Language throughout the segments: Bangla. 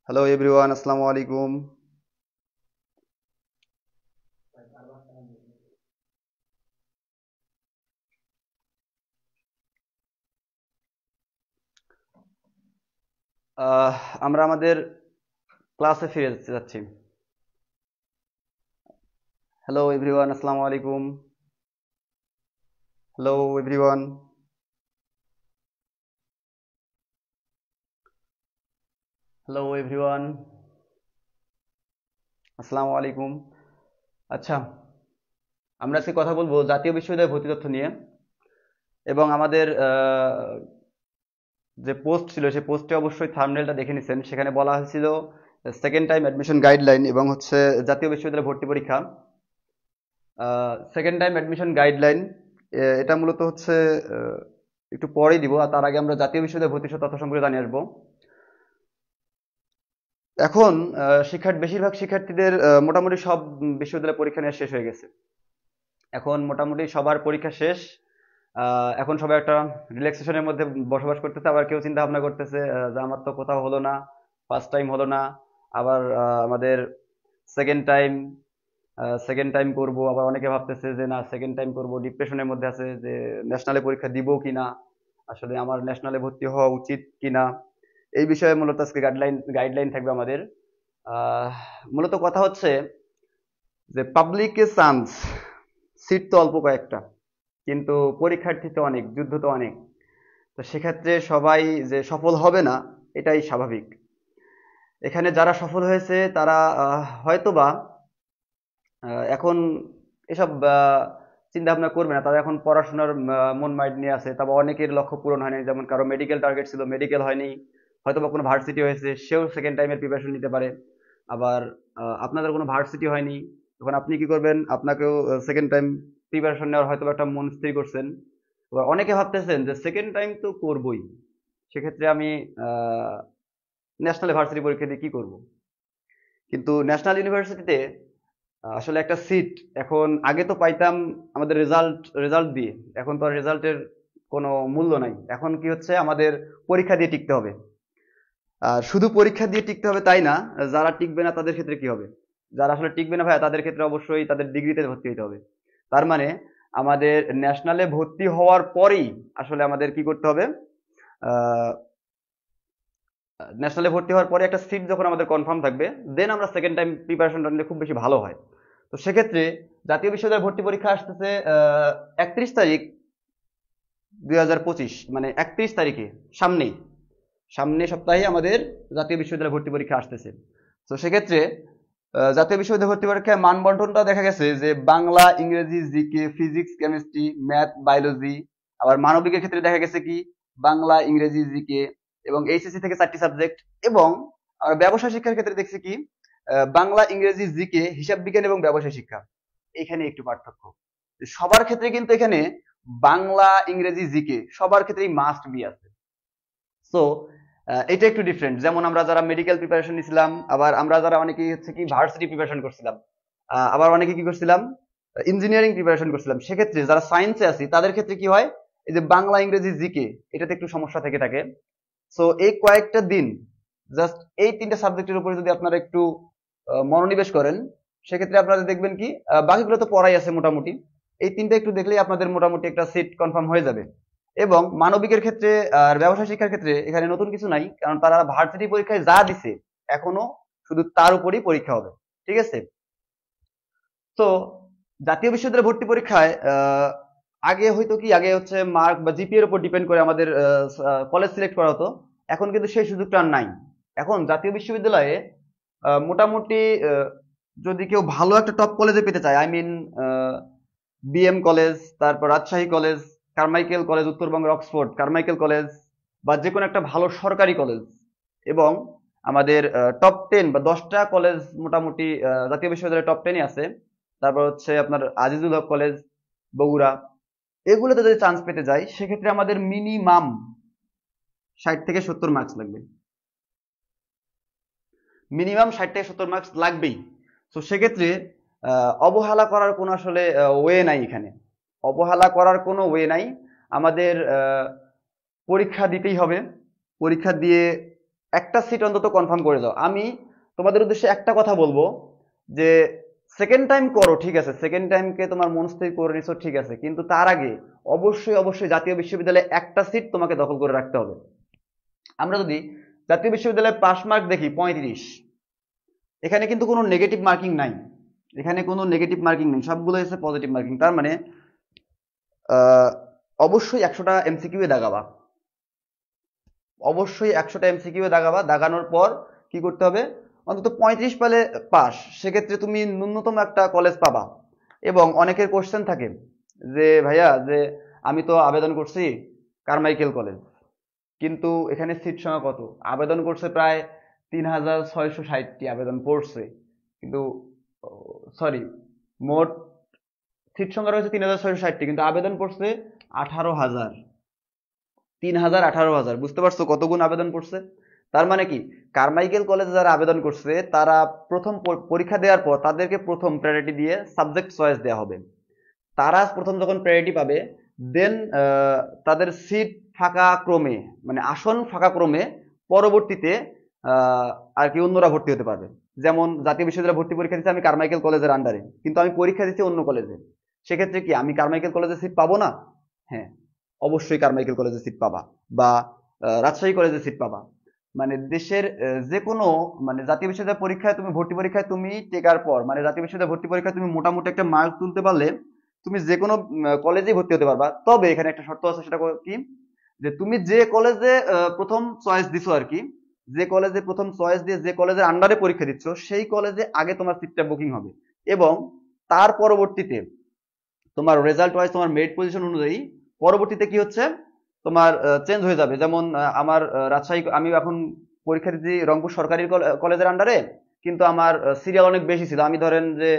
হ্যালো এভরিওয়ান, আসসালামু আলাইকুম। আহ, আমরা আমাদের ক্লাসে ফিরে যাচ্ছি। হ্যালো এভরিওয়ান, আসসালামু আলাইকুম। Hello everyone. হ্যালো এভরিওয়ান, আসসালামু আলাইকুম। আচ্ছা, আমরা আজকে কথা বলবো জাতীয় বিশ্ববিদ্যালয় ভর্তি তথ্য নিয়ে। এবং আমাদের যে পোস্ট ছিল সেই পোস্টে অবশ্যই থাম্বনেলটা দেখে নিছেন। সেখানে বলা হয়েছিল সেকেন্ড টাইম অ্যাডমিশন গাইডলাইন এবং হচ্ছে জাতীয় বিশ্ববিদ্যালয় ভর্তি পরীক্ষা। সেকেন্ড টাইম অ্যাডমিশন গাইডলাইন এটা মূলত হচ্ছে আহ, একটু পরেই দিব, আর তার আগে আমরা জাতীয় বিশ্ববিদ্যালয় ভর্তি তথ্য সম্পর্কে জানিয়ে আসবো। এখন বেশিরভাগ শিক্ষার্থীদের মোটামুটি সব বিশ্ববিদ্যালয় পরীক্ষা নেওয়া শেষ হয়ে গেছে। এখন মোটামুটি সবার পরীক্ষা শেষ। এখন সবাই একটা রিল্যাক্সেশনের মধ্যে বসবাস করতেছে। আবার কেউ চিন্তা ভাবনা করতেছে যে আমার তো কোথাও হলো না, ফার্স্ট টাইম হলো না, আবার আমাদের সেকেন্ড টাইম সেকেন্ড টাইম করব। আবার অনেকে ভাবতেছে যে না, সেকেন্ড টাইম করব, ডিপ্রেশনের মধ্যে আছে যে ন্যাশনালে পরীক্ষা দিব কিনা, আসলে আমার ন্যাশনালে ভর্তি হওয়া উচিত কিনা। এই বিষয়ে মূলত আজকে গাইডলাইন থাকবে আমাদের। আহ, মূলত কথা হচ্ছে যে পাবলিকে চান্স, সিট তো অল্প কয়েকটা, কিন্তু পরীক্ষার্থী তো অনেক, যুদ্ধ তো অনেক। তো সেক্ষেত্রে সবাই যে সফল হবে না, এটাই স্বাভাবিক। এখানে যারা সফল হয়েছে তারা হয়তোবা এখন এসব চিন্তা ভাবনা করবে না। তারা এখন পড়াশোনার মন মাইন্ড নিয়ে আছে। তারপর অনেকের লক্ষ্য পূরণ হয়নি, যেমন কারো মেডিকেল টার্গেট ছিল, মেডিকেল হয়নি, হয়তোবা কোনো ভার্সিটি হয়েছে, সেও সেকেন্ড টাইমের প্রিপারেশন নিতে পারে। আবার আপনাদের কোনো ভার্সিটি হয়নি, তখন আপনি কি করবেন? আপনাকেও সেকেন্ড টাইম প্রিপারেশন নেওয়ার হয়তো একটা মন স্থির করছেন। এবার অনেকে ভাবতেছেন যে সেকেন্ড টাইম তো করবই, সেক্ষেত্রে আমি ন্যাশনাল ভার্সিটি পরীক্ষা দিয়ে কি করব? কিন্তু ন্যাশনাল ইউনিভার্সিটিতে আসলে একটা সিট এখন আগে তো পাইতাম আমাদের রেজাল্ট দিয়ে। এখন তো আর রেজাল্টের কোনো মূল্য নাই। এখন কি হচ্ছে, আমাদের পরীক্ষা দিয়ে টিকতে হবে। আর শুধু পরীক্ষা দিয়ে টিকতে হবে তাই না, যারা টিকবে না তাদের ক্ষেত্রে কি হবে? যারা আসলে টিকবে না ভাই, তাদের ক্ষেত্রে অবশ্যই তাদের ডিগ্রিতে ভর্তি হতে হবে। তার মানে আমাদের ন্যাশনালে ভর্তি হওয়ার পরেই আসলে আমাদের কি করতে হবে? আহ ন্যাশনালে ভর্তি হওয়ার পরে একটা সিট যখন আমাদের কনফার্ম থাকবে, দেন আমরা সেকেন্ড টাইম প্রিপারেশনটা নিলে খুব বেশি ভালো হয়। তো সেক্ষেত্রে জাতীয় বিশ্ববিদ্যালয় ভর্তি পরীক্ষা আসতেছে 31 তারিখ 2025, মানে 31 তারিখে, সামনেই, সামনে সপ্তাহে আমাদের জাতীয় বিশ্ববিদ্যালয় ভর্তি পরীক্ষা আসতেছে। তো সেক্ষেত্রে জাতীয় বিশ্ববিদ্যালয় ভর্তি পরীক্ষায় মান বন্টনটা দেখা গেছে যে বাংলা, ইংরেজি, GK, physics, chemistry, math, biology. আবার মানবিকের ক্ষেত্রে দেখা গেছে কি বাংলা, ইংরেজি, জিকে এবং এইচএসসি থেকে 4টি সাবজেক্ট। এবং আমরা ব্যবসায় শিক্ষার ক্ষেত্রে দেখছি কি বাংলা, ইংরেজি, জিকে, হিসাব বিজ্ঞান এবং ব্যবসায় শিক্ষা। এখানে একটু পার্থক্য। সবার ক্ষেত্রে কিন্তু এখানে বাংলা, ইংরেজি, জিকে সবার ক্ষেত্রেই মাস্ট বি আছে। সো এটা একটু ডিফারেন্ট। যেমন আমরা যারা মেডিকেল প্রিপারেশন নিছিলাম, আবার আমরা যারা অনেকেই হচ্ছে কি ভার্সিটি প্রিপারেশন করছিলাম, আবার অনেকে কি করছিলাম, ইঞ্জিনিয়ারিং প্রিপারেশন করছিলাম, সেক্ষেত্রে যারা সায়েন্সে আছি তাদের ক্ষেত্রে কি হয়, এই যে বাংলা, ইংরেজি, জিকে, এটাতে একটু সমস্যা থেকে থাকে। সো এই কয়েকটা দিন জাস্ট এই 3টে সাবজেক্টের উপরে যদি আপনারা একটু মনোনিবেশ করেন, সেক্ষেত্রে আপনারা দেখবেন কি বাকিগুলো তো পড়াই আছে মোটামুটি, এই 3টে একটু দেখলেই আপনাদের মোটামুটি একটা সিট কনফার্ম হয়ে যাবে। এবং মানবিকের ক্ষেত্রে আর ব্যবসায় শিক্ষার ক্ষেত্রে এখানে নতুন কিছু নাই, কারণ তারা ভার্সিটি পরীক্ষায় যা দিছে এখনো শুধু তার উপরই পরীক্ষা হবে। ঠিক আছে? তো জাতীয় বিশ্ববিদ্যালয় ভর্তি পরীক্ষায় আগে হয়তো কি, আগে হচ্ছে মার্ক বা জিপিএ এর উপর ডিপেন্ড করে আমাদের কলেজ সিলেক্ট করা হতো। এখন কিন্তু সেই সুযোগটা আর নাই। এখন জাতীয় বিশ্ববিদ্যালয়ে মোটামুটি যদি কেউ ভালো একটা টপ কলেজে পেতে চায়, আই মিন বিএম কলেজ, তারপর রাজশাহী কলেজ, কারমাইকেল কলেজ, উত্তরবঙ্গের অক্সফোর্ড কারমাইকেল কলেজ, বা যে কোনো একটা ভালো সরকারি কলেজ, এবং আমাদের টপ 10 বা 10টা কলেজ মোটামুটি জাতীয় বিশ্ববিদ্যালয়ের টপ 10-ই আছে। তারপর হচ্ছে আপনার আজিজুল হক কলেজ, বগুড়া, এগুলোতে যদি চান্স পেতে যাই, সেক্ষেত্রে আমাদের মিনিমাম 60 থেকে 70 মার্কস লাগবে। মিনিমাম 60 থেকে 70 মার্কস লাগবেই। তো সেক্ষেত্রে অবহেলা করার কোনো আসলে ওয়ে নাই এখানে। অবহেলা করার কোনো ওয়ে নাই। আমাদের পরীক্ষা দিতেই হবে। পরীক্ষা দিয়ে একটা সিট অন্তত কনফার্ম করে যাও। আমি তোমাদের উদ্দেশ্যে একটা কথা বলবো যে সেকেন্ড টাইম করো, ঠিক আছে, সেকেন্ড টাইমকে তোমার মন স্থির করে নিছো, ঠিক আছে, কিন্তু তার আগে অবশ্যই অবশ্যই জাতীয় বিশ্ববিদ্যালয়ে একটা সিট তোমাকে দখল করে রাখতে হবে। আমরা যদি জাতীয় বিশ্ববিদ্যালয়ে পাস মার্ক দেখি 35, এখানে কিন্তু কোনো নেগেটিভ মার্কিং নাই, এখানে কোনো নেগেটিভ মার্কিং নেই, সবগুলো হচ্ছে পজিটিভ মার্কিং। তার মানে অবশ্যই 100টা এমসিকিউ এ দাগাবা, অবশ্যই 100টা এমসিকিউ এ দাগাবা। দাগানোর পর কি করতে হবে, অন্তত 35 পেলে পাস, সেক্ষেত্রে তুমি ন্যূনতম একটা কলেজ পাবা। এবং অনেকের কোশ্চেন থাকে যে ভাইয়া যে আমি তো আবেদন করছি কারমাইকেল কলেজ, কিন্তু এখানে সিট সংখ্যা কত, আবেদন করছে প্রায় 3660টি আবেদন পড়ছে, কিন্তু সরি মোট সিট সংখ্যা রয়েছে 3660টি, কিন্তু আবেদন পড়ছে 18,000, 3,000 18,000, বুঝতে পারছো কত গুণ আবেদন পড়ছে। তার মানে কি কারমাইকেল কলেজে যারা আবেদন করছে তারা প্রথম পরীক্ষা দেওয়ার পর তাদেরকে প্রথম প্রায়োরিটি দিয়ে সাবজেক্ট চয়েস দেওয়া হবে। তারা প্রথম যখন প্রায়োরিটি পাবে দেন তাদের সিট ফাঁকা ক্রমে, মানে আসন ফাঁকা ক্রমে পরবর্তীতে আর কি অন্যরা ভর্তি হতে পারবে। যেমন জাতীয় বিশ্ববিদ্যালয়ে ভর্তি পরীক্ষা দিচ্ছি আমি কারমাইকেল কলেজের আন্ডারে, কিন্তু আমি পরীক্ষা দিচ্ছি অন্য কলেজে, সেক্ষেত্রে কি আমি কারমাইকেল কলেজে সিট পাবো না? হ্যাঁ, অবশ্যই কারমাইকেল কলেজে সিট পাবা, বা রাজশাহী কলেজে সিট পাবা। মানে দেশের যে কোনো মানে জাতীয় বিশ্ববিদ্যালয় পরীক্ষায় তুমি ভর্তি পরীক্ষায় তুমি টেকার পর, মানে জাতীয় বিশ্ববিদ্যালয় ভর্তি পরীক্ষায় তুমি মোটামুটি একটা মার্ক তুলতে পারলে তুমি যে কোনো কলেজেই ভর্তি হতে পারবা। তবে এখানে একটা শর্ত আছে, সেটা কি, যে তুমি যে কলেজে প্রথম চয়েস দিছো আর কি, যে কলেজে প্রথম চয়েস দিয়ে যে কলেজের আন্ডারে পরীক্ষা দিচ্ছ সেই কলেজে আগে তোমার সিটটা বুকিং হবে, এবং তার পরবর্তীতে তোমার রেজাল্ট ওয়াইজ তোমার মেরিট পজিশন অনুযায়ী পরবর্তীতে কি হচ্ছে তোমার চেঞ্জ হয়ে যাবে। যেমন আমার রাজশাহী, আমি এখন পরীক্ষা দিচ্ছি রংপুর সরকারি কলেজের আন্ডারে, কিন্তু আমার সিরিয়াল অনেক বেশি ছিল, আমি ধরেন যে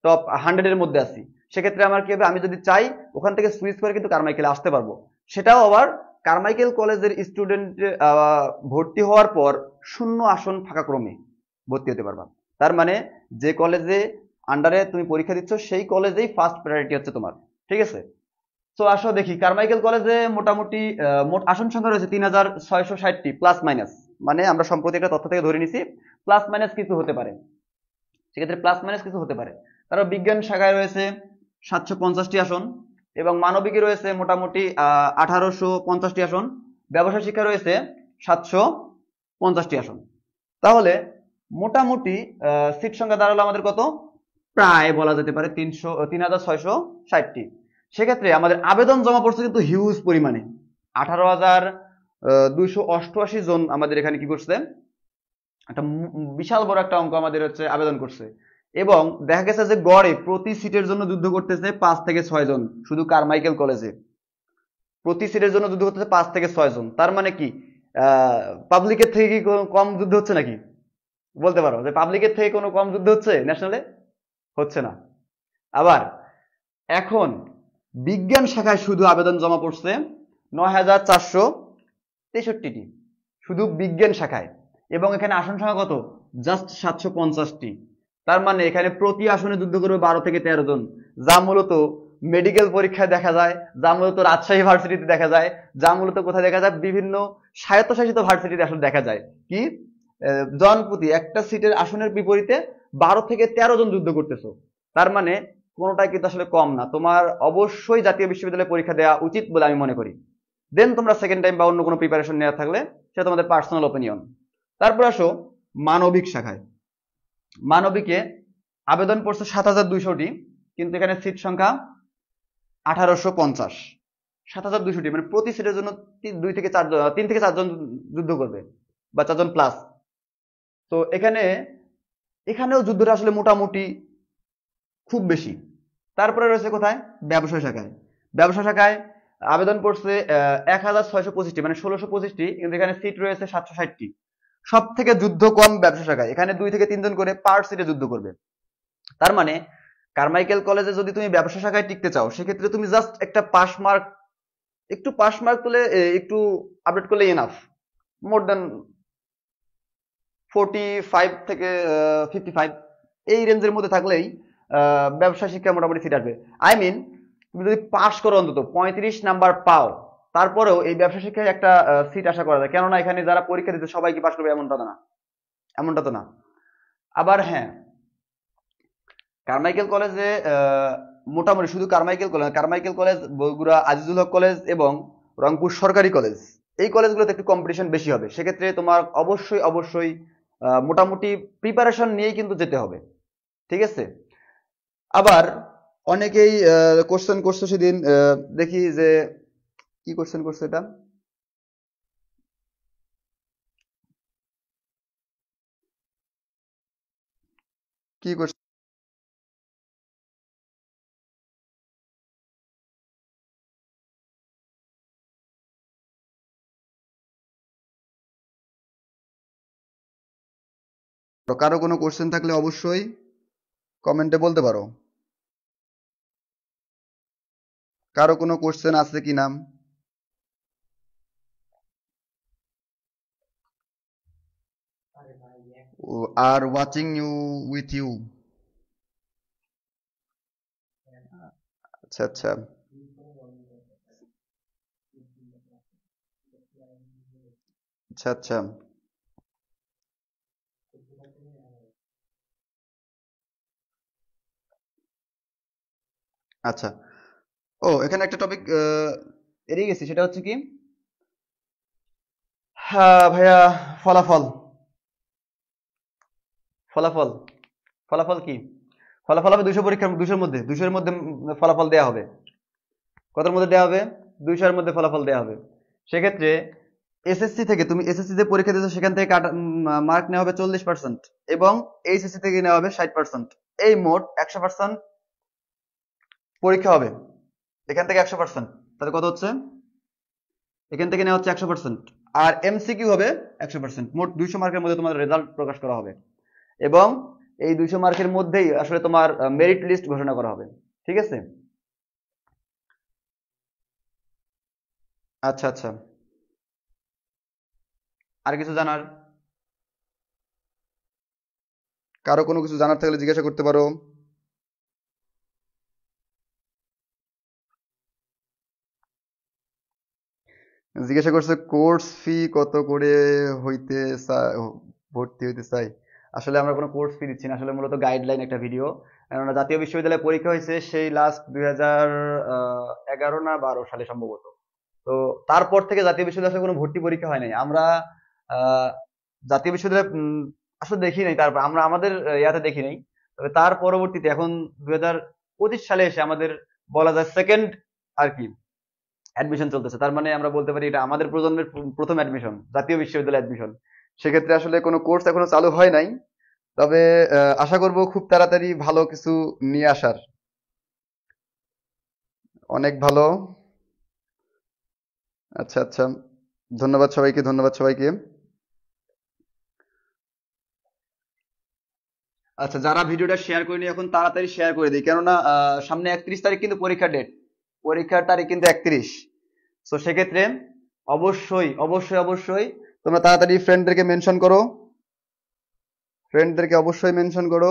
টপ 100 এর মধ্যে আছি, সেক্ষেত্রে আমার কি হবে, আমি যদি চাই ওখান থেকে সুইচ করে কিন্তু কারমাইকেলে আসতে পারবো। সেটাও আবার কারমাইকেল কলেজের স্টুডেন্ট ভর্তি হওয়ার পর শূন্য আসন ফাঁকা ক্রমে ভর্তি হতে পারবা। তার মানে যে কলেজে আন্ডারে তুমি পরীক্ষা দিচ্ছ সেই কলেজেই ফার্স্ট প্রায়োরিটি হচ্ছে তোমার, ঠিক আছে। তো আসো দেখি কারমাইকেল কলেজে মোটামুটি মোট আসন সংখ্যা রয়েছে 3660টি প্লাস মাইনাস, মানে আমরা সম্প্রতি একটা তথ্য থেকে ধরে নিছি প্লাস মাইনাস কিছু হতে পারে, সেক্ষেত্রে প্লাস মাইনাস কিছু হতে পারে। তারপর বিজ্ঞান শাখায় রয়েছে 750টি আসন, এবং মানবিকে রয়েছে মোটামুটি 1850টি আসন, ব্যবসায় শিক্ষা রয়েছে 750টি আসন। তাহলে মোটামুটি সিট সংখ্যা দাঁড়ালো আমাদের কত, প্রায় বলা যেতে পারে 3660টি। সেক্ষেত্রে আমাদের আবেদন জমা পড়ছে কিন্তু হিউজ পরিমাণে, 18,288 জন আমাদের এখানে কি করছে, একটা বিশাল বড় একটা অঙ্ক আমাদের হচ্ছে আবেদন করছে। এবং দেখা গেছে যে গড়ে প্রতি সিটের জন্য যুদ্ধ করতেছে 5 থেকে 6 জন, শুধু কারমাইকেল কলেজে প্রতি সিটের জন্য যুদ্ধ করতেছে 5 থেকে 6 জন। তার মানে কি পাবলিকের থেকে কি কম যুদ্ধ হচ্ছে নাকি? বলতে পারো যে পাবলিকের থেকে কোনো কম যুদ্ধ হচ্ছে ন্যাশনালে? হচ্ছে না। আবার এখন বিজ্ঞান শাখায় শুধু আবেদন জমা পড়ছে 9,463টি, শুধু বিজ্ঞান শাখায়, এবং এখানে আসন সংখ্যা কত, জাস্ট 750টি। তার মানে এখানে প্রতি আসনে যুদ্ধ করবে 12 থেকে 13 জন, যা মূলত মেডিকেল পরীক্ষায় দেখা যায়, যা মূলত রাজশাহী ভার্সিটিতে দেখা যায়, যা মূলত কোথায় দেখা যায়, বিভিন্ন স্বায়ত্তশাসিত ভার্সিটিতে আসলে দেখা যায়। কি জনপ্রতি একটা সিটের আসনের বিপরীতে 12 থেকে 13 জন যুদ্ধ করতেছো। তার মানে কোনোটাই কিন্তু আসলে কম না, তোমার অবশ্যই জাতীয় বিশ্ববিদ্যালয়ে পরীক্ষা দেওয়া উচিত বলে আমি মনে করি। দেন তোমরা সেকেন্ড টাইম বা অন্য কোনো প্রিপারেশন নেওয়া থাকলে সেটা তোমাদের পার্সোনাল ওপিনিয়ন। তারপর আসো মানবিক শাখায়। মানবিকে আবেদন পড়ছে 7,200টি, কিন্তু এখানে সিট সংখ্যা 1850, 7,200টি, মানে প্রতি সিটের জন্য 3 থেকে 4 জন যুদ্ধ করবে, বা 4 জন প্লাস। তো এখানেও যুদ্ধটা আসলে মোটামুটি খুব বেশি। তারপরে রয়েছে কোথায়, ব্যবসায় শাখায়। ব্যবসা শাখায় আবেদন পড়ছে 1,625টি, মানে 1,625টি, কিন্তু এখানে সিট রয়েছে 760টি। সব থেকে যুদ্ধ কম ব্যবসা শাখায়, এখানে 2 থেকে 3 জন করে পার সিটে যুদ্ধ করবে। তার মানে কারমাইকেল কলেজে যদি তুমি ব্যবসা শাখায় টিকতে চাও, সেক্ষেত্রে তুমি জাস্ট একটা পাস মার্ক, একটু পাস মার্ক তুলে একটু আপডেট করলে এনাফ, মোর দেন 45 থেকে 55 এই রেঞ্জের মধ্যে থাকলেই ব্যবসা শিক্ষা মোটামুটি সিট আসবে। আই মিন তুমি যদি পাস করো অন্তত 35 নাম্বার পাও, তারপরেও এই ব্যবসা শিক্ষায় একটা সিট আশা করা যায়, কেননা এখানে যারা পরীক্ষা দিতে সবাই কি পাশ করবে এমনটা তো না। আবার হ্যাঁ, কারমাইকেল কলেজে মোটামুটি শুধু কারমাইকেল কলেজ, বগুড়া আজিজুল হক কলেজ এবং রংপুর সরকারি কলেজ, এই কলেজগুলোতে একটু কম্পিটিশন বেশি হবে। সেক্ষেত্রে তোমার অবশ্যই মোটামুটি প্রিপারেশন নিয়েই কিন্তু যেতে হবে, ঠিক আছে। আবার অনেকেই কোশ্চেন করছে সেদিন, দেখি যে কি কোশ্চেন করছে এটা, কি কোশ্চেন, কারো কোনো কোশ্চেন থাকলে অবশ্যই কমেন্টে বলতে পারো। কারো কোনো কোশ্চেন আছে কি নাম? আর ওয়াচিং ইউ উইথ ইউ। আচ্ছা আচ্ছা আচ্ছা আচ্ছা আচ্ছা। ও, এখানে একটা টপিক এড়িয়ে গেছি, সেটা হচ্ছে কি, হ্যাঁ ভাইয়া, ফলাফল ফলাফল ফলাফল কি? ফলাফল হবে 200 পরীক্ষার, 200-এর মধ্যে ফলাফল দেয়া হবে। কতর মধ্যে দেয়া হবে? 200-এর মধ্যে ফলাফল দেয়া হবে। সেক্ষেত্রে এসএসসি থেকে, তুমি এসএসসি যে পরীক্ষা দিয়েছো সেখান থেকে মার্ক নেওয়া হবে 40%, এবং এইচএসসি থেকে নেওয়া হবে 60%। এই মোট 100% পরীক্ষা হবে। এখান থেকে 100%, তাহলে কত হচ্ছে? এখান থেকে নেওয়া হচ্ছে 100%। আর এমসিকিউ হবে 100%। মোট 200 মার্কের মধ্যে তোমার রেজাল্ট প্রকাশ করা হবে, এবং এই 200 মার্কের মধ্যেই আসলে তোমার মেরিট লিস্ট ঘোষণা করা হবে, ঠিক আছে। আচ্ছা আচ্ছা, আর কিছু জানার, কারো কোনো কিছু জানার থাকলে জিজ্ঞাসা করতে পারো। জিজ্ঞাসা করছে কোর্স ফি কত করে হইতে ভর্তি হইতে চাই। আসলে আমরা কোনো কোর্স ফি দিচ্ছি না, আসলে মূলত গাইডলাইন একটা ভিডিও। কেননা জাতীয় বিশ্ববিদ্যালয়ে পরীক্ষা হয়েছে সেই লাস্ট 2011 না 12 সালে সম্ভবত। তো তারপর থেকে জাতীয় বিশ্ববিদ্যালয়ে কোনো ভর্তি পরীক্ষা হয় নাই। আমরা আহ, জাতীয় বিশ্ববিদ্যালয়ে আসলে দেখি নাই, তারপর আমরা আমাদের ইয়াতে দেখি নাই। তবে তার পরবর্তীতে এখন 2025 সালে এসে আমাদের বলা যায় সেকেন্ড আর কি অ্যাডমিশন চলতেছে। তার মানে আমরা বলতে পারি এটা আমাদের প্রজন্মের প্রথম অ্যাডমিশন, জাতীয় বিশ্ববিদ্যালয় অ্যাডমিশন। সেক্ষেত্রে আসলে কোনো কোর্স এখনো চালু হয় নাই। তবে আশা করব খুব তাড়াতাড়ি ভালো কিছু নিয়ে আসার। অনেক ভালো। আচ্ছা আচ্ছা, ধন্যবাদ সবাইকে, ধন্যবাদ সবাইকে। আচ্ছা, যারা ভিডিওটা শেয়ার করেনি এখন তাড়াতাড়ি শেয়ার করে দিই, কেননা সামনে 31 তারিখ কিন্তু পরীক্ষার ডেট, পরীক্ষার তারিখ কিন্তু 31। তো সেক্ষেত্রে অবশ্যই তোমরা তাড়াতাড়ি ফ্রেন্ডদেরকে মেনশন করো, ফ্রেন্ডদেরকে অবশ্যই মেনশন করো।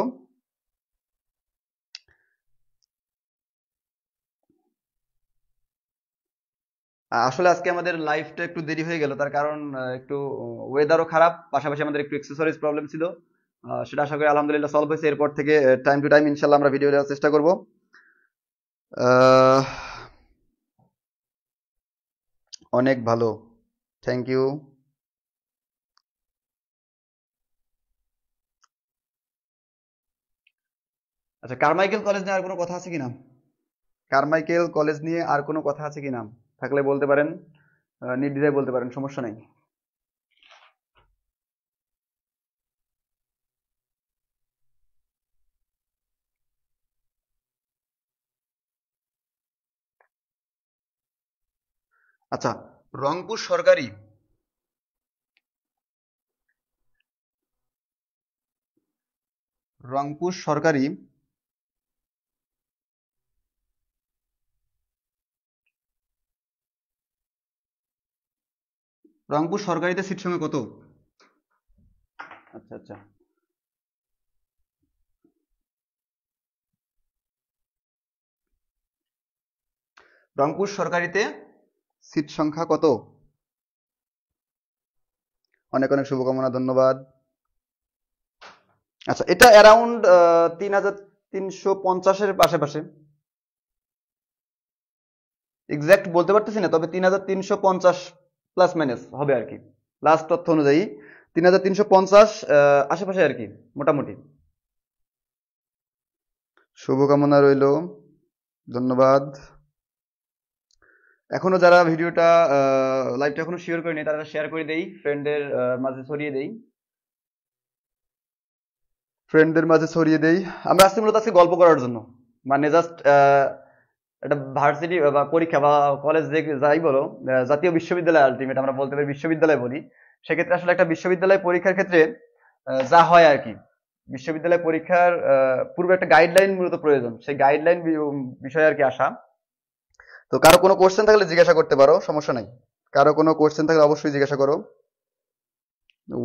আসলে আজকে আমাদের লাইভটা একটু দেরি হয়ে গেল, তার কারণ একটু ওয়েদারও খারাপ, পাশাপাশি আমাদের একটু এক্সেসরিজ প্রবলেম ছিল। সেটা আশা করি আলহামদুলিল্লাহ সলভ হয়েছে। এরপর থেকে টাইম টু টাইম ইনশাল্লাহ আমরা ভিডিও দেওয়ার চেষ্টা করব। আহ, অনেক ভালো, থ্যাংক ইউ। আচ্ছা, কারমাইকেল কলেজ নিয়ে আর কোনো কথা আছে কিনা? কারমাইকেল কলেজ নিয়ে আর কোনো কথা আছে কিনা? থাকলে বলতে পারেন, নির্দ্বিধায় বলতে পারেন, সমস্যা নেই। আচ্ছা, রংপুর সরকারি, রংপুর সরকারি রংপুর সরকারিতে সিট সংখ্যা কত? আচ্ছা আচ্ছা, রংপুর সরকারিতে সিট সংখ্যা কত? অনেক অনেক শুভকামনা, ধন্যবাদ। আচ্ছা, এটা অ্যারাউন্ড 3350-এর আশেপাশে, এক্সাক্ট বলতে পারতেছি না, তবে 3350 প্লাস মাইনাস হবে আর কি, লাস্ট তথ্য অনুযায়ী 3350 আশেপাশে আর কি, মোটামুটি। শুভকামনা রইল, ধন্যবাদ। এখনো যারা ভিডিওটা লাইভটা এখনো শেয়ার করেনি তারা শেয়ার করে দেই, ফ্রেন্ডদের মাঝে ছড়িয়ে দেই, আমরা আসছি মূলত আজকে গল্প করার জন্য, মানে জাস্ট একটা ভার্সিটি বা পরীক্ষা বা কলেজ যাই বলো, জাতীয় বিশ্ববিদ্যালয় আলটিমেট আমরা বলতে পারি বিশ্ববিদ্যালয় বলি, সেক্ষেত্রে আসলে একটা বিশ্ববিদ্যালয় পরীক্ষার ক্ষেত্রে যা হয় আর কি, বিশ্ববিদ্যালয় পরীক্ষার পূর্বে একটা গাইডলাইন মূলত প্রয়োজন, সেই গাইডলাইন বিষয়ে আর কি আসা। তো কারো কোনো কোশ্চেন থাকলে জিজ্ঞাসা করতে পারো, সমস্যা নাই, কারো কোনো কোশ্চেন থাকলে অবশ্যই জিজ্ঞাসা করো।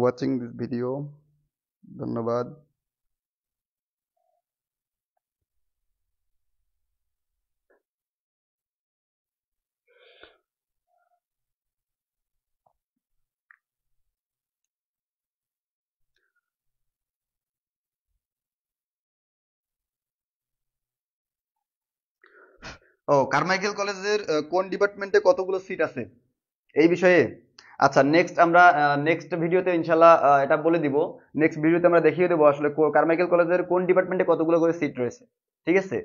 ওয়াচিং দিস ভিডিও, ধন্যবাদ। ও, কারমাইকেল কলেজের কোন ডিপার্টমেন্টে কতগুলো সিট আছে এই বিষয়ে? আচ্ছা, নেক্সট আমরা নেক্সট ভিডিওতে ইনশাল্লাহ এটা বলে দিব, নেক্সট ভিডিওতে আমরা দেখিয়ে দেবো আসলে কারমাইকেল কলেজের কোন ডিপার্টমেন্টে কতগুলো করে সিট রয়েছে, ঠিক আছে?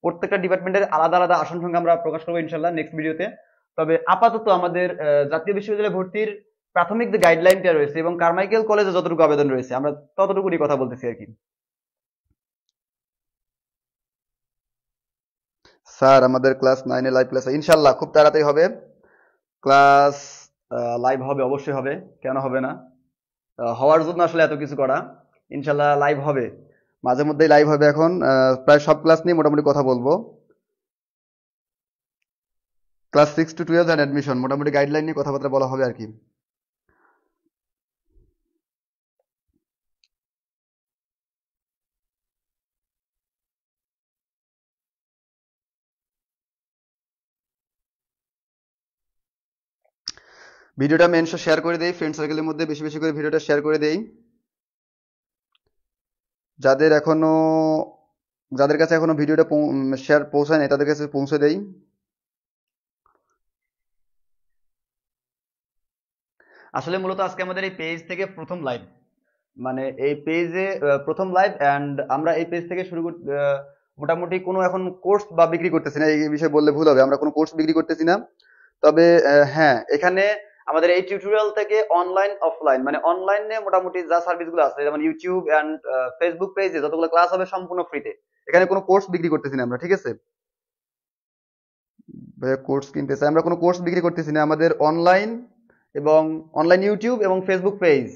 প্রত্যেকটা ডিপার্টমেন্টের আলাদা আলাদা আসন সংখ্যা আমরা প্রকাশ করবো ইনশাল্লাহ নেক্সট ভিডিওতে। তবে আপাতত আমাদের জাতীয় বিশ্ববিদ্যালয়ে ভর্তির প্রাথমিক যে গাইডলাইনটা রয়েছে এবং কারমাইকেল কলেজে যতটুকু আবেদন রয়েছে আমরা ততটুকু নিয়ে কথা বলতেছি আর কি। স্যার আমাদের ক্লাস 9-এ লাইভ ক্লাস ইনশাল্লাহ খুব তাড়াতাড়ি হবে, ক্লাস লাইভ হবে, অবশ্যই হবে, কেন হবে না? হওয়ার জন্য আসলে এত কিছু করা, ইনশাল্লাহ লাইভ হবে, মাঝে মধ্যেই লাইভ হবে। এখন প্রায় সব ক্লাস নিয়ে মোটামুটি কথা বলবো, ক্লাস 6 to 12 অ্যান্ড অ্যাডমিশন মোটামুটি গাইডলাইন নিয়ে কথাবার্তা বলা হবে আর কি। ভিডিওটা মেনশন শেয়ার করে দেই, ফ্রেন্ড সার্কেলের মধ্যে বেশি বেশি করে ভিডিওটা শেয়ার করে দেই। যাদের কাছে এখনো ভিডিওটা শেয়ার পৌঁছায় নাই তাদের কাছে পৌঁছে দেই। আসলে মূলত আজকে আমাদের এই পেজ থেকে প্রথম লাইভ, মানে এই পেজে প্রথম লাইভ, অ্যান্ড আমরা এই পেজ থেকে শুরু মোটামুটি কোনো এখন কোর্স বা বিক্রি করতেছি না, এই বিষয়ে বললে ভুল হবে, আমরা কোনো কোর্স বিক্রি করতেছি না। তবে হ্যাঁ, এখানে আমাদের এই টিউটোরিয়াল থেকে অনলাইন অফলাইন মানে অনলাইনে মোটামুটি যা সার্ভিসগুলো আছে যেমন ইউটিউব অ্যান্ড ফেসবুক পেজে যতগুলো ক্লাস হবে সম্পূর্ণ ফ্রিতে, এখানে কোনো কোর্স বিক্রি করতেছি না আমরা, ঠিক আছে? কোর্স কিনতে চাই, আমরা কোনো কোর্স বিক্রি করতেছি না, আমাদের অনলাইন এবং অনলাইন ইউটিউব এবং ফেসবুক পেজ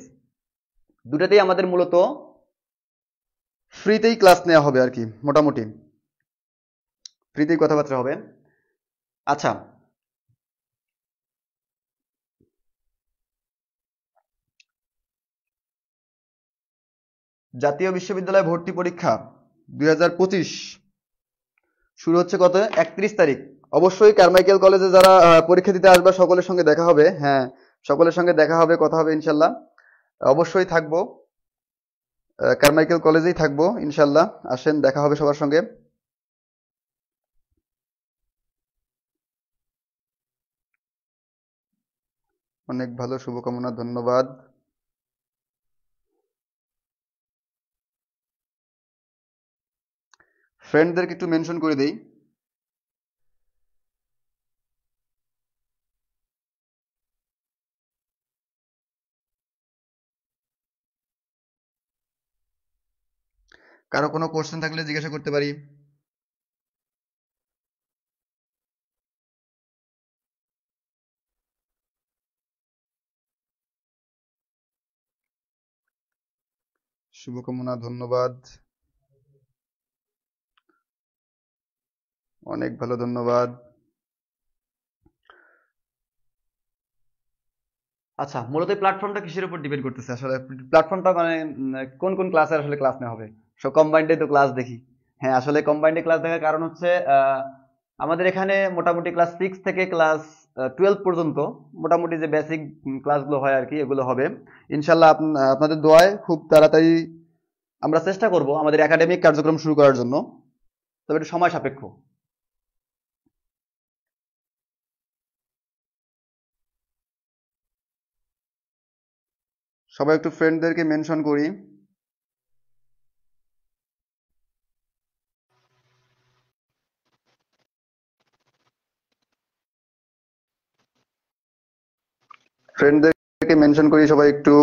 দুটাতেই আমাদের মূলত ফ্রিতেই ক্লাস নেওয়া হবে আর কি, মোটামুটি ফ্রিতেই কথাবার্তা হবে। আচ্ছা, জাতীয় বিশ্ববিদ্যালয় ভর্তি পরীক্ষা 2025 শুরু হচ্ছে কত? 31 তারিখ। অবশ্যই কারমাইকেল কলেজে যারা পরীক্ষা দিতে আসবে সকলের সঙ্গে দেখা হবে, হ্যাঁ সকলের সঙ্গে দেখা হবে, কথা হবে ইনশাল্লাহ, অবশ্যই থাকবো, কারমাইকেল কলেজেই থাকবো ইনশাল্লাহ, আসেন দেখা হবে সবার সঙ্গে। অনেক ভালো, শুভকামনা, ধন্যবাদ। ফ্রেন্ডদেরকে একটু মেনশন করে দেই। কারো কোনো কোশ্চেন থাকলে জিজ্ঞাসা করতে পারি। শুভকামনা, ধন্যবাদ, অনেক ভালো, ধন্যবাদ। আচ্ছা, মূলত এই প্ল্যাটফর্মটা কিসের উপর ডিপেন্ড করতেছে আসলে? প্ল্যাটফর্মটা মানে কোন কোন ক্লাসে আসলে ক্লাস নেওয়া হবে? সব কম্বাইন্ডে তো ক্লাস দেখি। হ্যাঁ, আসলে কম্বাইন্ডে ক্লাস দেখার কারণ হচ্ছে আমাদের এখানে মোটামুটি ক্লাস 6 থেকে ক্লাস 12 পর্যন্ত মোটামুটি যে বেসিক ক্লাসগুলো হয় আর কি, এগুলো হবে ইনশাল্লাহ। আপনাদের দোয়ায় খুব তাড়াতাড়ি আমরা চেষ্টা করব আমাদের একাডেমিক কার্যক্রম শুরু করার জন্য, তবে এটা সময় সাপেক্ষ। সবাই একটু ফ্রেন্ডদেরকে মেনশন করি। ফ্রেন্ডদেরকে মেনশন করি সবাই একটু।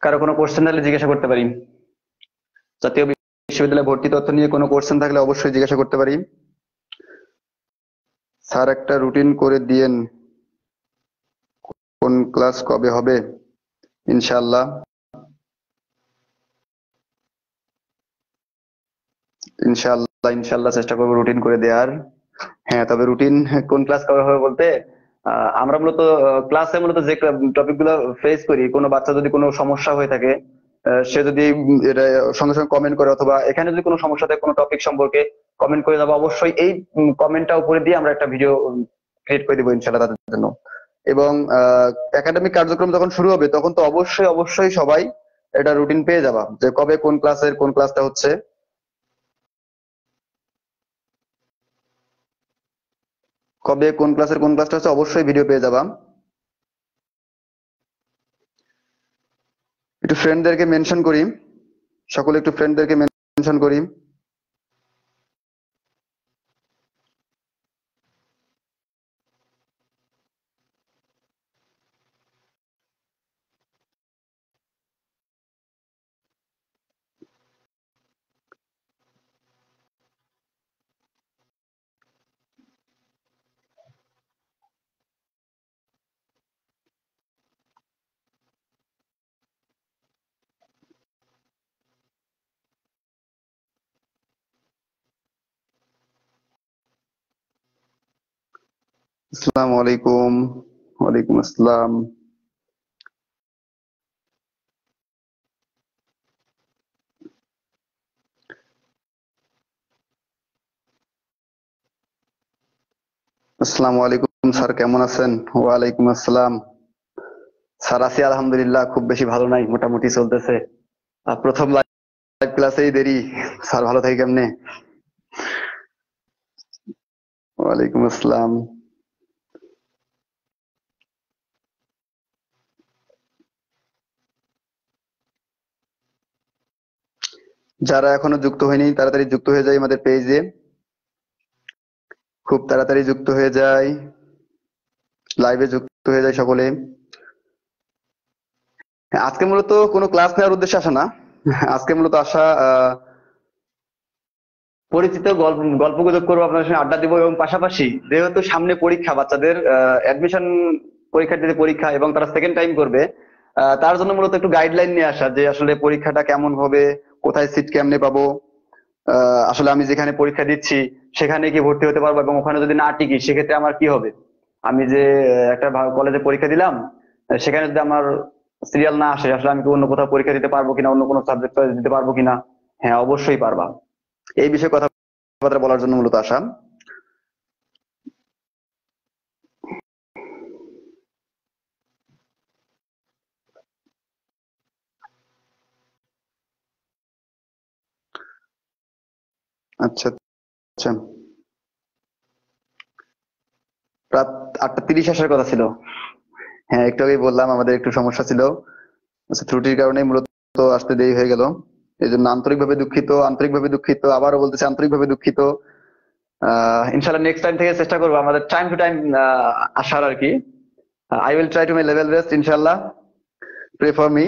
কারো কোনো কোশ্চেন থাকলে জিজ্ঞাসা করতে পারি। জাতীয় বিশ্ববিদ্যালয়ে ভর্তি তথ্য নিয়ে কোনো কোশ্চেন থাকলে অবশ্যই জিজ্ঞাসা করতে পারি। স্যার একটা রুটিন করে দিয়েন, কোন ক্লাস কবে হবে? ইনশাআল্লাহ ইনশাআল্লাহ ইনশাআল্লাহ চেষ্টা করবো রুটিন করে দেওয়ার। হ্যাঁ, তবে রুটিন কোন ক্লাস কবে হবে বলতে, আমরা মূলত ক্লাসে মূলত যে টপিক গুলো ফেস করি, কোনো বাচ্চা যদি কোনো সমস্যা হয়ে থাকে, সে যদি এটা সঙ্গে সঙ্গে কমেন্ট করে, অথবা এখানে যদি কোনো সমস্যা থাকে কোনো টপিক সম্পর্কে কমেন্ট করে যাবো, অবশ্যই এই কমেন্টটা উপরে দিয়ে আমরা একটা ভিডিও ক্রিয়েট করে দিবো ইনশাআল্লাহ তাদের জন্য। এবং একাডেমিক কার্যক্রম যখন শুরু হবে তখন তো অবশ্যই অবশ্যই সবাই এটা রুটিন পেয়ে যাবা, যে কবে কোন ক্লাসের কোন ক্লাসটা হচ্ছে। কবে কোন ক্লাসের কোন ক্লাসটা হচ্ছে অবশ্যই ভিডিও পেয়ে যাবা। একটু ফ্রেন্ডদেরকে মেনশন করি, সকলে একটু ফ্রেন্ডদেরকে মেনশন করি। আসসালামু আলাইকুম। ওয়ালাইকুম আসসালাম। আসসালামু আলাইকুম স্যার, কেমন আছেন? ওয়ালাইকুম আসসালাম। স্যার আছি আলহামদুলিল্লাহ, খুব বেশি ভালো নাই, মোটামুটি চলতেছে। প্রথম লাইভ ক্লাসেই দেরি, স্যার ভালো থাকি কেমনে? ওয়ালাইকুম আসসালাম। যারা এখনো যুক্ত হয়নি তাড়াতাড়ি যুক্ত হয়ে যায় আমাদের পেজে, খুব তাড়াতাড়ি যুক্ত হয়ে যায়, লাইভে যুক্ত হয়ে যায় সকলে। আজকে মূলত কোনো ক্লাস নেওয়ার উদ্দেশ্যে আসা না, আজকে মূলত আসা পরিচিত গল্প গল্প গুজব করবো, আপনার সঙ্গে আড্ডা দিব, এবং পাশাপাশি যেহেতু সামনে পরীক্ষা, বাচ্চাদের অ্যাডমিশন পরীক্ষা দিতে পরীক্ষা এবং তারা সেকেন্ড টাইম করবে, তার জন্য মূলত একটু গাইডলাইন নিয়ে আসা, যে আসলে পরীক্ষাটা কেমন হবে, কোথায় সিট কেমনে পাবো, আসলে আমি যেখানে পরীক্ষা দিচ্ছি সেখানে কি ভর্তি হতে পারবো, এবং ওখানে যদি না টিকি সেক্ষেত্রে আমার কি হবে। আমি যে একটা কলেজে পরীক্ষা দিলাম, সেখানে যদি আমার সিরিয়াল না আসে, আসলে আমি কি অন্য কোথাও পরীক্ষা দিতে পারবো কিনা, অন্য কোনো সাবজেক্ট দিতে পারবো কিনা। হ্যাঁ, অবশ্যই পারবা। এই বিষয়ে কথাবার্তা বলার জন্য মূলত আসা। আচ্ছা আচ্ছা, রাত 8:30 আসার কথা ছিল। হ্যাঁ, একটু আগেই বললাম আমাদের একটু সমস্যা ছিল, আচ্ছা, ত্রুটির কারণে মূলত আসতে দেরি হয়ে গেল। এই জন্য আন্তরিকভাবে দুঃখিত, আন্তরিকভাবে দুঃখিত, আবারও বলতেছি আন্তরিকভাবে দুঃখিত। ইনশাল্লাহ নেক্সট টাইম থেকে চেষ্টা করবো আমাদের টাইম টু টাইম আসার আর কি। I will try to my level best ইনশাল্লাহ। Pray for me.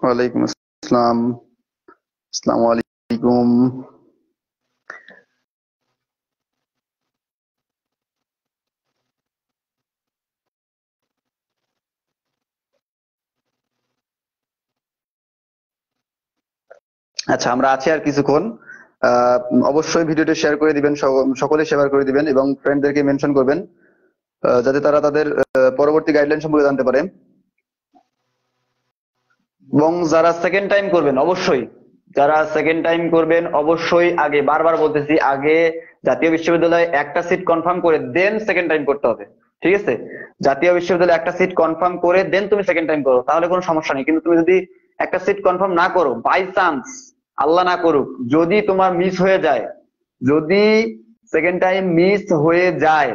ওয়ালাইকুম আসসালাম। আসসালামু আলাইকুম। আচ্ছা, আমরা আছি আর কিছুক্ষণ। আহ, অবশ্যই ভিডিওটি শেয়ার করে দিবেন, সকলে শেয়ার করে দিবেন এবং ফ্রেন্ডদেরকে মেনশন করবেন, যাতে তারা তাদের পরবর্তী গাইডলাইন সম্পর্কে জানতে পারে। এবং যারা সেকেন্ড টাইম করবেন অবশ্যই, যারা সেকেন্ড টাইম করবেন অবশ্যই আগে, বারবার বলতেছি, আগে জাতীয় বিশ্ববিদ্যালয়ে একটা সিট কনফার্ম করে দেন সেকেন্ড টাইম করতে হবে। ঠিক আছে? জাতীয় বিশ্ববিদ্যালয়ে একটা সিট কনফার্ম করে দেন তুমি সেকেন্ড টাইম করো, তাহলে কোনো সমস্যা নেই। কিন্তু তুমি যদি একটা সিট কনফার্ম না করো, বাই চান্স, আল্লাহ না করুক, যদি তোমার মিস হয়ে যায়, যদি সেকেন্ড টাইম মিস হয়ে যায়,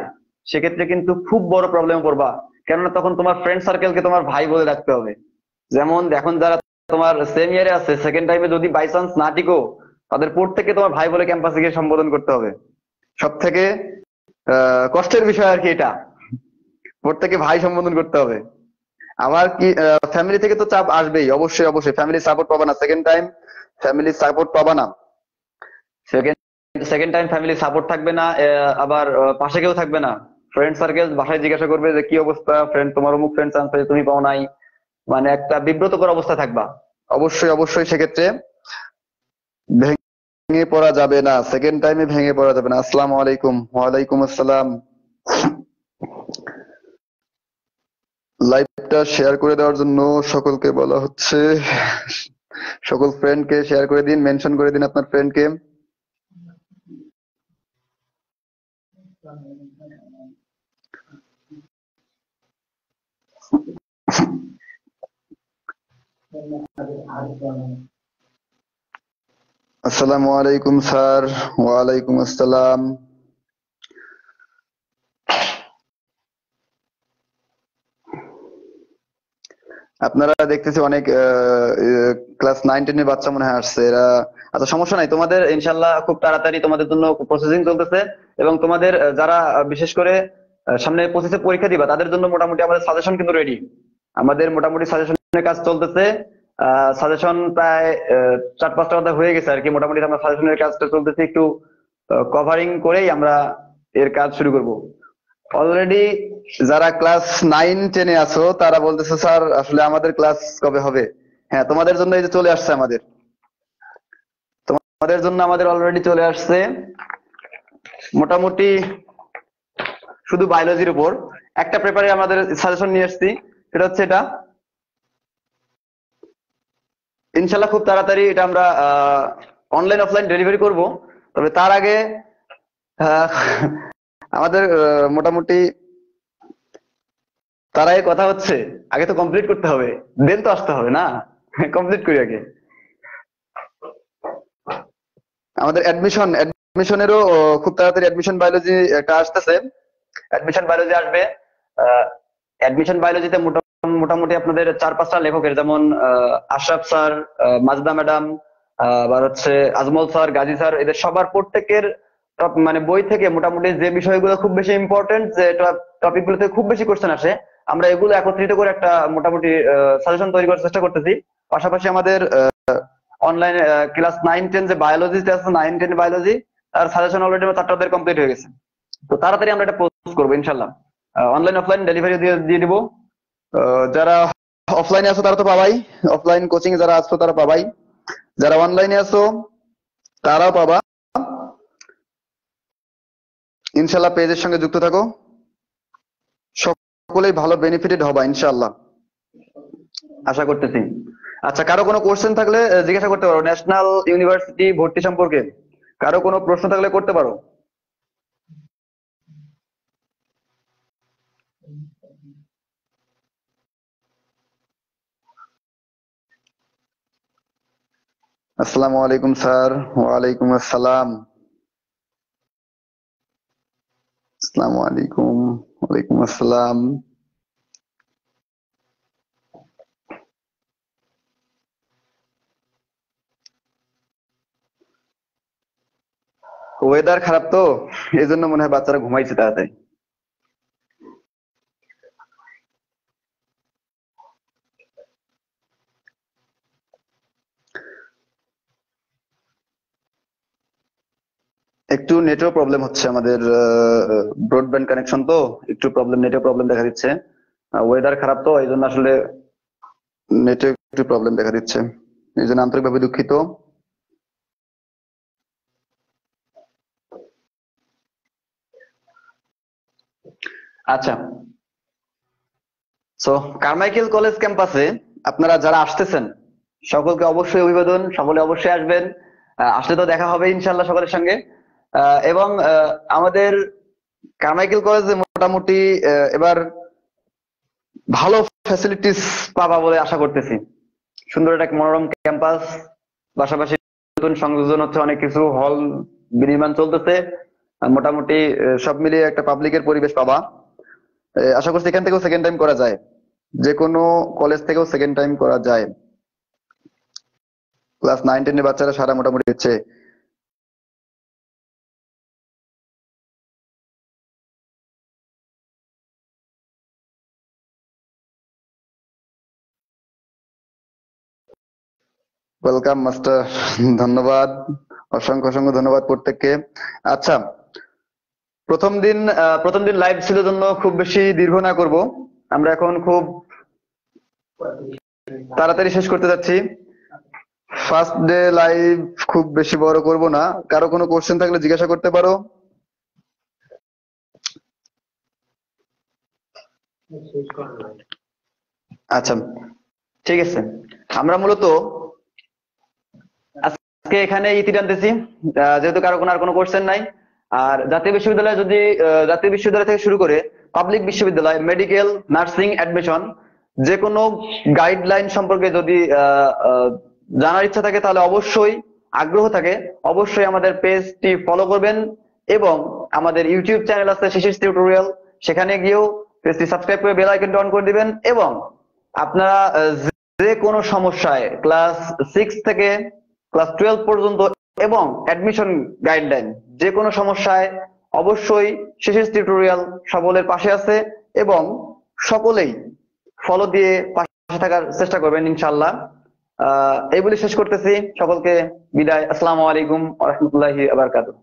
সেক্ষেত্রে কিন্তু খুব বড় প্রবলেমে পড়বা। কেননা তখন তোমার ফ্রেন্ড সার্কেলকে তোমার ভাই বলে রাখতে হবে। যেমন এখন যারা তোমার সেম ইয়ারে আছে, সেকেন্ড টাইমে যদি বাই চান্স না টিকো, তাদের প্রত্যেককে তোমার ভাই বলে ক্যাম্পাসে গিয়ে সম্বোধন করতে হবে। সব থেকে কষ্টের বিষয় আর কি এটা, প্রত্যেকে ভাই সম্বোধন করতে হবে। আমার কি ফ্যামিলি থেকে তো চাপ আসবেই, অবশ্যই অবশ্যই ফ্যামিলি সাপোর্ট পাবা না সেকেন্ড টাইম, ফ্যামিলি সাপোর্ট পাবা না second second time, family support থাকবে না, আবার পাশে কেউ থাকবে না। ফ্রেন্ড সার্কেল বাসায় জিজ্ঞাসা করবে যে কি অবস্থা ফ্রেন্ড, তোমার অমুক ফ্রেন্ড চান্স পেয়েছে, তুমি পাও নাই, মানে একটা বিব্রতকর অবস্থা থাকবা। অবশ্যই অবশ্যই সেক্ষেত্রে ভেঙে পড়া যাবে না, সেকেন্ড টাইমে ভেঙে পড়া যাবে না। আসসালামু আলাইকুম। ওয়ালাইকুম আসসালাম। লাইভটা শেয়ার করে দেওয়ার জন্য সকলকে বলা হচ্ছে, সকল ফ্রেন্ডকে শেয়ার করে দিন, মেনশন করে দিন আপনার ফ্রেন্ডকে। আসসালামু আলাইকুম স্যার। ওয়ালাইকুম আসসালাম। আপনারা দেখতেছি অনেক ক্লাস 9-10 এর বাচ্চা মনে হয় আসছে এরা। আচ্ছা, সমস্যা নাই, তোমাদের ইনশাল্লাহ খুব তাড়াতাড়ি তোমাদের জন্য প্রসেসিং চলতেছে। এবং তোমাদের যারা বিশেষ করে সামনে 25-এ পরীক্ষা দিবা, তাদের জন্য মোটামুটি আমাদের সাজেশন কিন্তু রেডি। আমাদের মোটামুটি সাজেশনের কাজ চলতেছে। সাজেশন প্রায় 4-5টা অধ্যায় হয়ে গেছে আর কি। মোটামুটি আমরা সাজেশনের কাজটা চলতেছে, একটু কভারিং করেই আমরা এর কাজ শুরু করব। অলরেডি যারা ক্লাস 9-10-এ আছো তারা বলতেছে স্যার আসলে আমাদের ক্লাস কবে হবে। হ্যাঁ, তোমাদের জন্য এই যে চলে আসছে আমাদের, তোমাদের জন্য আমাদের অলরেডি চলে আসছে মোটামুটি শুধু বায়োলজির উপর একটা পেপারে আমাদের সাজেশন নিয়ে আসছি। এটা হচ্ছে এটা, ইনশাল্লাহ খুব তাড়াতাড়ি এটা আমরা অনলাইন অফলাইন ডেলিভারি করব। তবে তার আগে আহ, আমাদের মোটামুটি তার আগে কথা হচ্ছে, আগে তো কমপ্লিট করতে হবে, দেন তো আসতে হবে না, কমপ্লিট করি আগে। আমাদের অ্যাডমিশনেরও খুব তাড়াতাড়ি অ্যাডমিশন বায়োলজি একটা আসতেছে, অ্যাডমিশন বায়োলজি আসবে। অ্যাডমিশন বায়োলজিতে মোটামুটি আপনাদের 4-5টা লেখকের, যেমন আশরাফ স্যার, মাজদা ম্যাডাম, আবার হচ্ছে আজমল স্যার, গাজী স্যার, এদের সবার প্রত্যেকের মানে বই থেকে মোটামুটি যে বিষয়গুলো খুব বেশি ইম্পর্টেন্ট, যে টপিক গুলোতে খুব বেশি কোশ্চেন আসে, আমরা এগুলো একত্রিত করে একটা মোটামুটি সাজেশন তৈরি করার চেষ্টা করতেছি। পাশাপাশি আমাদের অনলাইন ক্লাস 9-10 যে বায়োলজি আছে, 9-10 বায়োলজি, তার সাজেশন অলরেডি 4টা অধ্যায় কমপ্লিট হয়ে গেছে। তো তাড়াতাড়ি আমরা এটা পোস্ট করবো ইনশাল্লাহ, অনলাইন অফলাইন ডেলিভারি দিয়ে দিয়ে দিব। যারা অফলাইনে আছো তারা তো পাবাই, অফলাইন কোচিং যারা আছো তারা পাবাই, যারা অনলাইনে আছো তারাও পাবা। ইনশাল্লাহ পেজের সঙ্গে যুক্ত থাকো, সকলেই ভালো বেনিফিটেড হবা ইনশাল্লাহ, আশা করতেছি। আচ্ছা, কারো কোনো কোশ্চেন থাকলে জিজ্ঞাসা করতে পারো ন্যাশনাল ইউনিভার্সিটি ভর্তি সম্পর্কে, কারো কোনো প্রশ্ন থাকলে করতে পারো। আসসালামু আলাইকুম স্যার। ওয়ালাইকুম আসসালাম। আসসালামু আলাইকুম। ওয়ালাইকুম আসসালাম। ওয়েদার খারাপ তো, এই জন্য মনে হয় বাচ্চারা ঘুমাইছে তাড়াতাড়ি। একটু নেটওয়ার্ক প্রবলেম হচ্ছে আমাদের, ব্রডব্যান্ড কানেকশন তো একটু প্রবলেম, নেটওয়ার্ক প্রবলেম দেখা দিচ্ছে। ওয়েদার খারাপ তো এই জন্য আসলে নেটে একটু প্রবলেম দেখা দিচ্ছে, এই জন্য আন্তরিকভাবে দুঃখিত। আচ্ছা, সো কারমাইকেল কলেজ ক্যাম্পাসে আপনারা যারা আসতেছেন সকলকে অবশ্যই অভিবাদন, সকলে অবশ্যই আসবেন। আসলে তো দেখা হবে ইনশাল্লাহ সকলের সঙ্গে। এবং আমাদের কারমাইকেল কলেজে মোটামুটি এবার ভালো ফ্যাসিলিটিস পাবা বলে আশা করতেছি। সুন্দর একটা মনোরম ক্যাম্পাস, পাশাপাশি নতুন সংযোজন হচ্ছে, অনেক কিছু হল বিনির্মাণ চলতেছে। মোটামুটি সব মিলিয়ে একটা পাবলিকের পরিবেশ পাবা। আশা করছি এখান থেকেও সেকেন্ড টাইম করা যায়, যে কোনো কলেজ থেকেও সেকেন্ড টাইম করা যায়। ক্লাস 9-10 এর বাচ্চারা সারা মোটামুটি হচ্ছে। ওয়েলকাম মাস্টার, ধন্যবাদ, অসংখ্য অসংখ্য ধন্যবাদ প্রত্যেককে। আচ্ছা, প্রথম দিন লাইভ ছিল জন্য খুব বেশি দীর্ঘ না করব, আমরা এখন খুব তাড়াতাড়ি শেষ করতে যাচ্ছি। ফার্স্ট ডে লাইভ খুব বেশি বড় করব না, কারো কোনো কোশ্চেন থাকলে জিজ্ঞাসা করতে পারো। আচ্ছা, ঠিক আছে, আমরা মূলত আজকে এখানে ইতি টানতেছি, যেহেতু কারো কোনো আর কোনো কোশ্চেন নাই। আর জাতীয় বিশ্ববিদ্যালয় যদি জাতীয় বিশ্ববিদ্যালয় থেকে শুরু করে পাবলিক বিশ্ববিদ্যালয়, মেডিকেল, নার্সিং অ্যাডমিশন, যে কোনো গাইডলাইন সম্পর্কে যদি জানার ইচ্ছা থাকে, তাহলে অবশ্যই আগ্রহ থাকে, অবশ্যই আমাদের পেজটি ফলো করবেন এবং আমাদের ইউটিউব চ্যানেল আছে শিশির টিউটোরিয়াল, সেখানে গিয়েও পেজটি সাবস্ক্রাইব করে বেল আইকনটি অন করে দিবেন। এবং আপনারা যে কোনো সমস্যায় ক্লাস 6 থেকে ক্লাস 12 পর্যন্ত এবং অ্যাডমিশন গাইডলাইন, যে কোনো সমস্যায় অবশ্যই শিশির টিউটোরিয়াল সকলের পাশে আছে এবং সকলেই ফলো দিয়ে পাশে থাকার চেষ্টা করবেন ইনশাআল্লাহ। এই বলে শেষ করতেছি, সকলকে বিদায়। আসসালামু আলাইকুম ওয়া রাহমাতুল্লাহি ওয়া বারাকাতুহু।